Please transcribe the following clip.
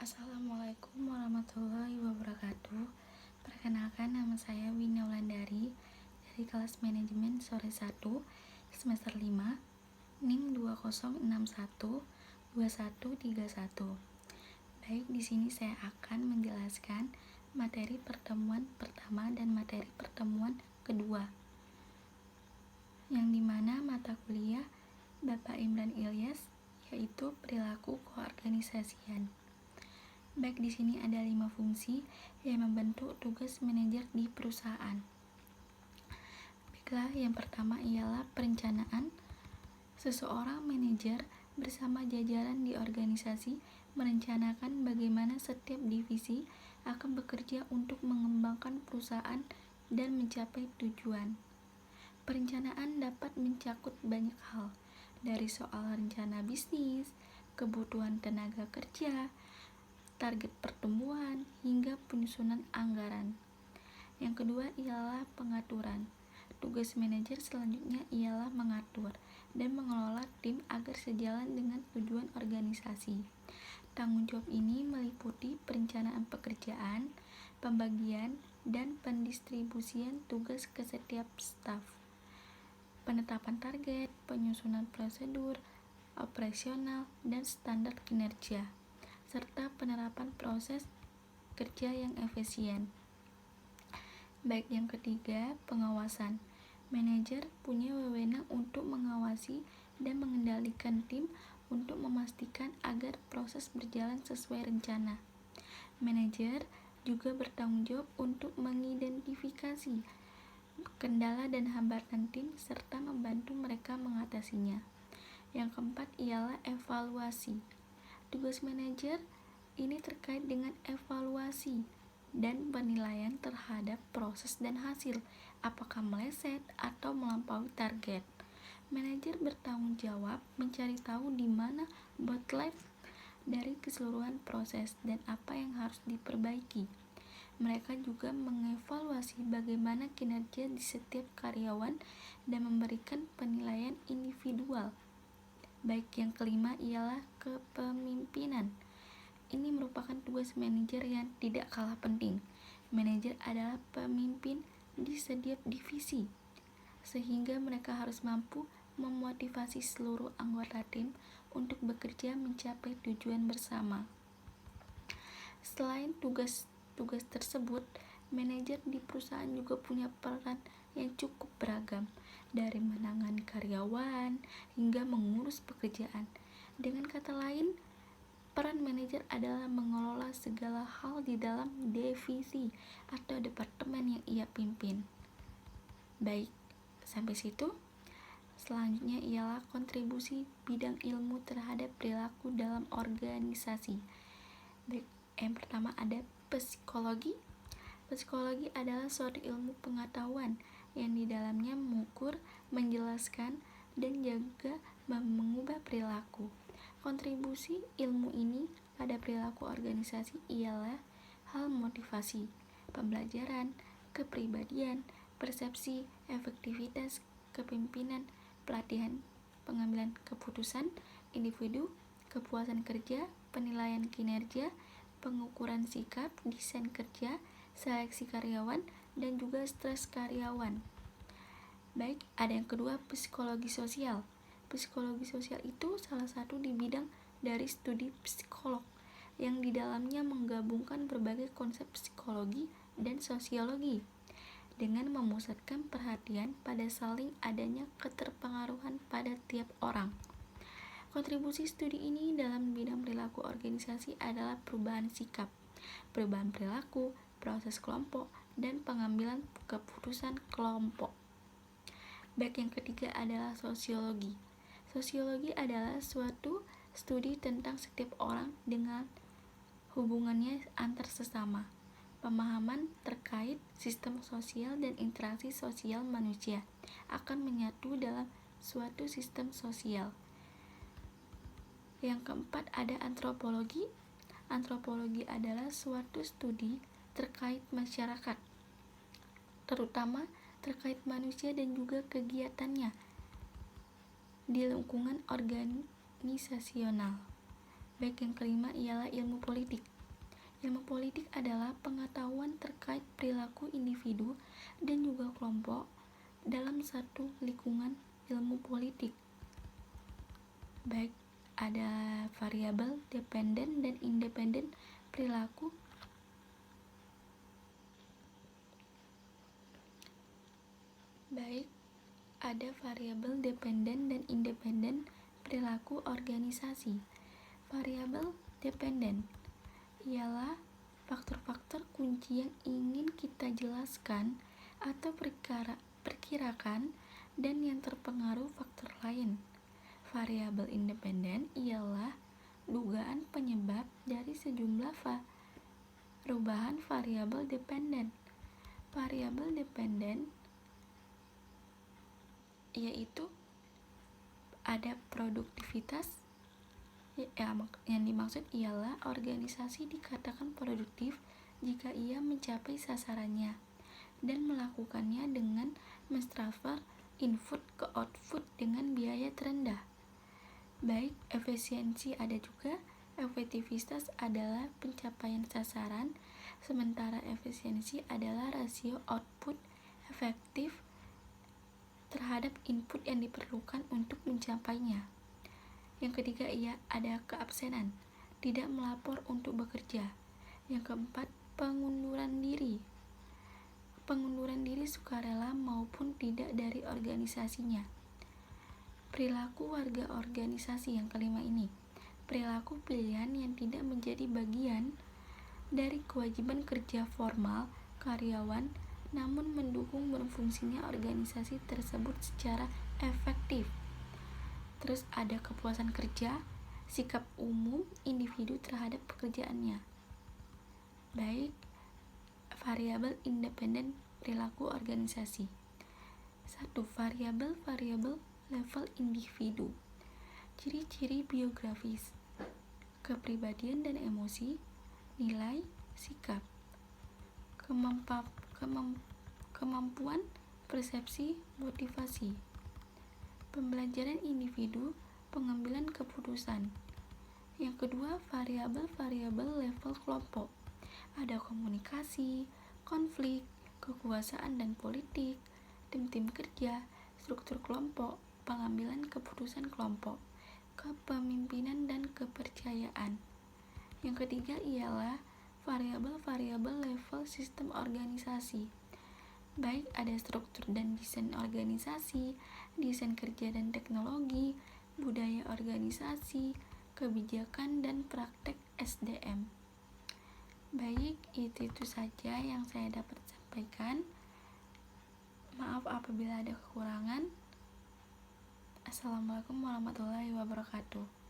Assalamualaikum warahmatullahi wabarakatuh. Perkenalkan, nama saya Wina Wulandari dari kelas manajemen sore 1 semester 5 NIM 20612131. Baik, di sini saya akan menjelaskan materi pertemuan pertama dan materi pertemuan kedua, yang dimana mata kuliah Bapak Imran Ilyas yaitu perilaku keorganisasian. Baik, di sini ada 5 fungsi yang membentuk tugas manajer di perusahaan. Baiklah, yang pertama ialah perencanaan. Seseorang manajer bersama jajaran di organisasi merencanakan bagaimana setiap divisi akan bekerja untuk mengembangkan perusahaan dan mencapai tujuan. Perencanaan dapat mencakup banyak hal, dari soal rencana bisnis, kebutuhan tenaga kerja, target pertumbuhan, hingga penyusunan anggaran. Yang kedua ialah pengaturan. Tugas manajer selanjutnya ialah mengatur dan mengelola tim agar sejalan dengan tujuan organisasi. Tanggung jawab ini meliputi perencanaan pekerjaan, pembagian, dan pendistribusian tugas ke setiap staf, penetapan target, penyusunan prosedur operasional dan standar kinerja, serta penerapan proses kerja yang efisien. Baik, yang ketiga, pengawasan. Manajer punya wewenang untuk mengawasi dan mengendalikan tim untuk memastikan agar proses berjalan sesuai rencana. Manajer juga bertanggung jawab untuk mengidentifikasi kendala dan hambatan tim serta membantu mereka mengatasinya. Yang keempat ialah evaluasi. Tugas manajer ini terkait dengan evaluasi dan penilaian terhadap proses dan hasil, apakah meleset atau melampaui target. Manajer bertanggung jawab mencari tahu di mana bottleneck dari keseluruhan proses dan apa yang harus diperbaiki. Mereka juga mengevaluasi bagaimana kinerja di setiap karyawan dan memberikan penilaian individual. Baik, yang kelima ialah kepemimpinan. Ini merupakan tugas manajer yang tidak kalah penting. Manajer adalah pemimpin di setiap divisi, sehingga mereka harus mampu memotivasi seluruh anggota tim untuk bekerja mencapai tujuan bersama. Selain tugas-tugas tersebut, manajer di perusahaan juga punya peran yang cukup beragam, dari menangani karyawan hingga mengurus pekerjaan. Dengan kata lain, peran manajer adalah mengelola segala hal di dalam divisi atau departemen yang ia pimpin. Baik, sampai situ. Selanjutnya ialah kontribusi bidang ilmu terhadap perilaku dalam organisasi. Baik, yang pertama ada psikologi. Psikologi adalah suatu ilmu pengetahuan yang di dalamnya mengukur, menjelaskan, dan juga mengubah perilaku. Kontribusi ilmu ini pada perilaku organisasi ialah hal motivasi, pembelajaran, kepribadian, persepsi, efektivitas, kepemimpinan, pelatihan, pengambilan keputusan individu, kepuasan kerja, penilaian kinerja, pengukuran sikap, desain kerja, seleksi karyawan, dan juga stres karyawan. Baik, ada yang kedua, psikologi sosial. Psikologi sosial itu salah satu di bidang dari studi psikolog yang di dalamnya menggabungkan berbagai konsep psikologi dan sosiologi dengan memusatkan perhatian pada saling adanya keterpengaruhan pada tiap orang. Kontribusi studi ini dalam bidang perilaku organisasi adalah perubahan sikap, perubahan perilaku, proses kelompok, dan pengambilan keputusan kelompok. Baik, yang ketiga adalah sosiologi. Sosiologi adalah suatu studi tentang setiap orang dengan hubungannya antar sesama, pemahaman terkait sistem sosial dan interaksi sosial manusia akan menyatu dalam suatu sistem sosial. Yang keempat ada antropologi. Antropologi adalah suatu studi terkait masyarakat, terutama terkait manusia dan juga kegiatannya di lingkungan organisasional. Baik, yang kelima ialah ilmu politik. Ilmu politik adalah pengetahuan terkait perilaku individu dan juga kelompok dalam satu lingkungan ilmu politik. Baik, ada variabel dependen dan independen perilaku. Baik, ada variabel dependen dan independen perilaku organisasi. Variabel dependen ialah faktor-faktor kunci yang ingin kita jelaskan atau perkirakan dan yang terpengaruh faktor lain. Variabel independen ialah dugaan penyebab dari sejumlah perubahan variabel dependen. Variabel dependen yaitu ada produktivitas. Yang dimaksud ialah organisasi dikatakan produktif jika ia mencapai sasarannya dan melakukannya dengan mentransfer input ke output dengan biaya terendah. Baik, efisiensi ada juga. Efektivitas adalah pencapaian sasaran, sementara efisiensi adalah rasio output efektif terhadap input yang diperlukan untuk mencapainya. Yang ketiga, ada keabsenan, tidak melapor untuk bekerja. Yang keempat, pengunduran diri. Pengunduran diri sukarela maupun tidak dari organisasinya. Perilaku warga organisasi yang kelima ini, perilaku pilihan yang tidak menjadi bagian dari kewajiban kerja formal karyawan namun mendukung berfungsinya organisasi tersebut secara efektif. Terus ada kepuasan kerja, sikap umum individu terhadap pekerjaannya. Baik, variabel independen perilaku organisasi. 1. Variabel level individu. Ciri-ciri biografis, kepribadian dan emosi, nilai, sikap, kemampuan, persepsi, motivasi. Pembelajaran individu, pengambilan keputusan. Yang kedua, variabel level kelompok. Ada komunikasi, konflik, kekuasaan dan politik, tim kerja, struktur kelompok, pengambilan keputusan kelompok, kepemimpinan dan kepercayaan. Yang ketiga ialah variabel level sistem organisasi. Baik, ada struktur dan desain organisasi, desain kerja dan teknologi, budaya organisasi, kebijakan dan praktek SDM. Baik, itu saja yang saya dapat sampaikan. Maaf apabila ada kekurangan. Assalamualaikum warahmatullahi wabarakatuh.